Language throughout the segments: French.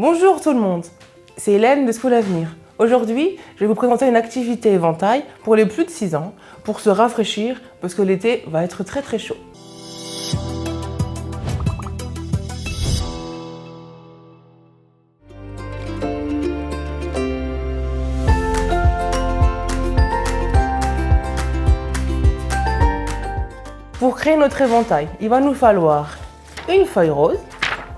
Bonjour tout le monde, c'est Hélène de School Avenir. Aujourd'hui, je vais vous présenter une activité éventail pour les plus de 6 ans pour se rafraîchir parce que l'été va être très chaud. Pour créer notre éventail, il va nous falloir une feuille rose,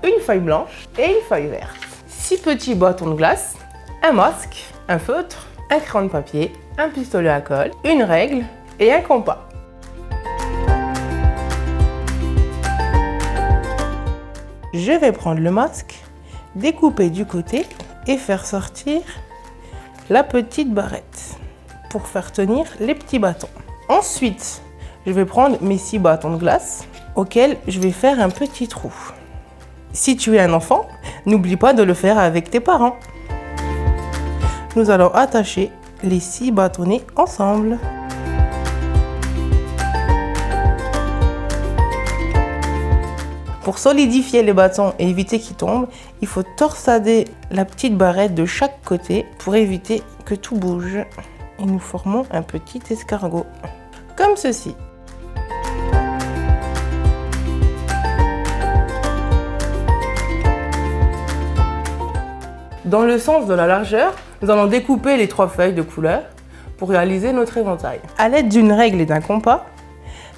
une feuille blanche et une feuille verte. 6 petits bâtons de glace, un masque, un feutre, un crayon de papier, un pistolet à colle, une règle et un compas. Je vais prendre le masque, découper du côté et faire sortir la petite barrette pour faire tenir les petits bâtons. Ensuite, je vais prendre mes 6 bâtons de glace auxquels je vais faire un petit trou. Si tu es un enfant, n'oublie pas de le faire avec tes parents. Nous allons attacher les 6 bâtonnets ensemble. Pour solidifier les bâtons et éviter qu'ils tombent, il faut torsader la petite barrette de chaque côté pour éviter que tout bouge. Et nous formons un petit escargot, comme ceci. Dans le sens de la largeur, nous allons découper les 3 feuilles de couleur pour réaliser notre éventail. À l'aide d'une règle et d'un compas,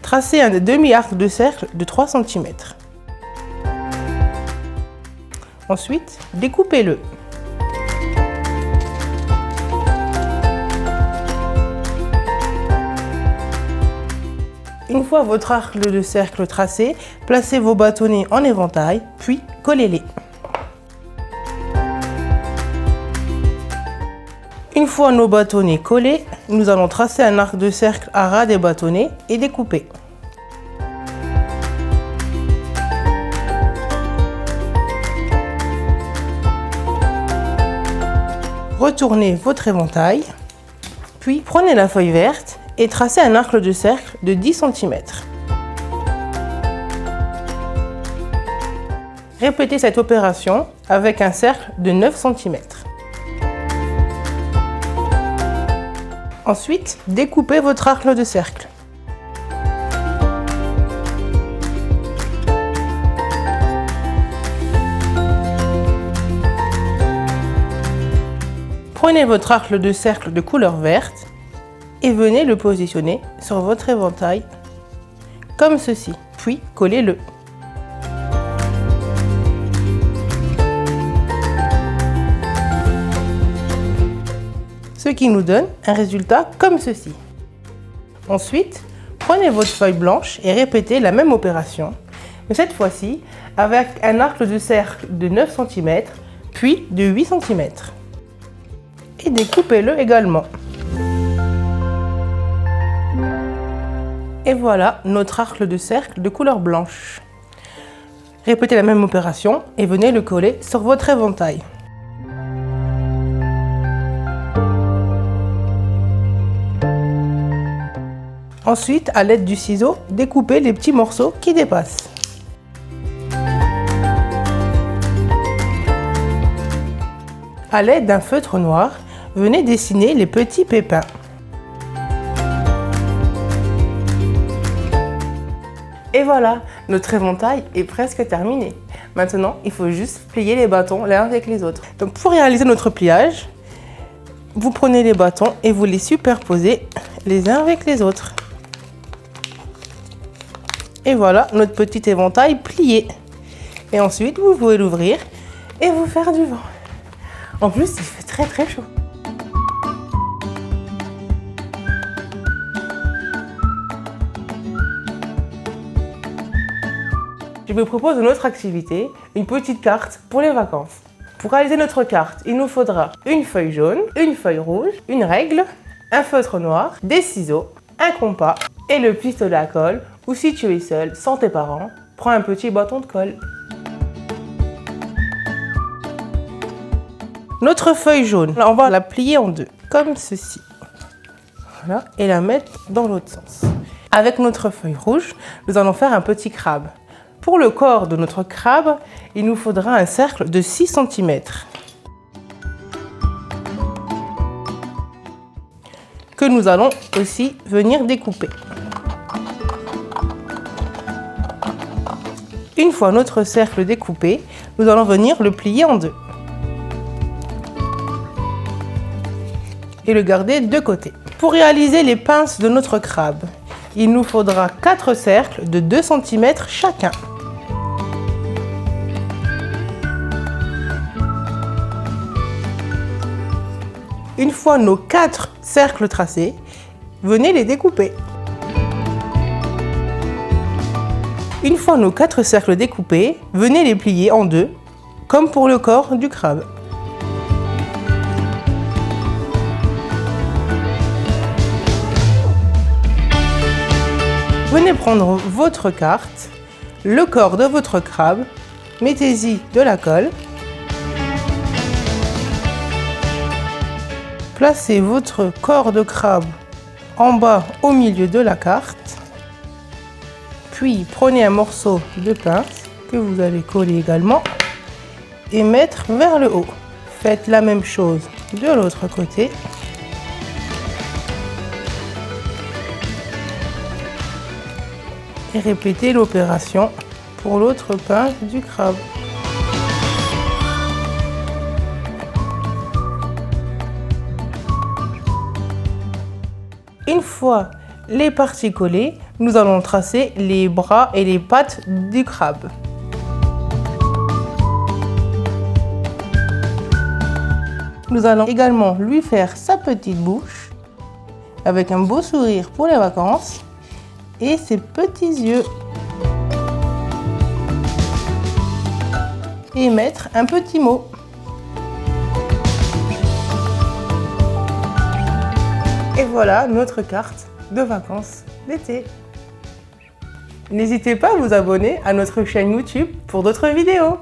tracez un demi-arc de cercle de 3 cm. Ensuite, découpez-le. Une fois votre arc de cercle tracé, placez vos bâtonnets en éventail, puis collez-les. Une fois nos bâtonnets collés, nous allons tracer un arc de cercle à ras des bâtonnets et découper. Retournez votre éventail, puis prenez la feuille verte et tracez un arc de cercle de 10 cm. Répétez cette opération avec un cercle de 9 cm. Ensuite, découpez votre arc de cercle. Prenez votre arc de cercle de couleur verte et venez le positionner sur votre éventail, comme ceci, puis collez-le. Ce qui nous donne un résultat comme ceci. Ensuite, prenez votre feuille blanche et répétez la même opération, mais cette fois-ci avec un arc de cercle de 9 cm, puis de 8 cm. Et découpez-le également. Et voilà notre arc de cercle de couleur blanche. Répétez la même opération et venez le coller sur votre éventail. Ensuite, à l'aide du ciseau, découpez les petits morceaux qui dépassent. À l'aide d'un feutre noir, venez dessiner les petits pépins. Et voilà, notre éventail est presque terminé. Maintenant, il faut juste plier les bâtons l'un avec les autres. Donc pour réaliser notre pliage, vous prenez les bâtons et vous les superposez les uns avec les autres. Et voilà notre petit éventail plié. Et ensuite, vous pouvez l'ouvrir et vous faire du vent. En plus, il fait très chaud. Je vous propose une autre activité, une petite carte pour les vacances. Pour réaliser notre carte, il nous faudra une feuille jaune, une feuille rouge, une règle, un feutre noir, des ciseaux, un compas et le pistolet à colle, ou si tu es seul, sans tes parents, prends un petit bâton de colle. Notre feuille jaune, on va la plier en deux, comme ceci. Voilà, et la mettre dans l'autre sens. Avec notre feuille rouge, nous allons faire un petit crabe. Pour le corps de notre crabe, il nous faudra un cercle de 6 cm. Que nous allons aussi venir découper. Une fois notre cercle découpé, nous allons venir le plier en deux. Et le garder de côté. Pour réaliser les pinces de notre crabe, il nous faudra 4 cercles de 2 cm chacun. Une fois nos 4 cercles tracés, venez les découper. Une fois nos 4 cercles découpés, venez les plier en deux, comme pour le corps du crabe. Venez prendre votre carte, le corps de votre crabe, mettez-y de la colle. Placez votre corps de crabe en bas au milieu de la carte. Puis prenez un morceau de pince que vous allez coller également et mettre vers le haut. Faites la même chose de l'autre côté. Et répétez l'opération pour l'autre pince du crabe. Une fois les parties collées, nous allons tracer les bras et les pattes du crabe. Nous allons également lui faire sa petite bouche avec un beau sourire pour les vacances et ses petits yeux. Et mettre un petit mot. Et voilà notre carte de vacances d'été. N'hésitez pas à vous abonner à notre chaîne YouTube pour d'autres vidéos.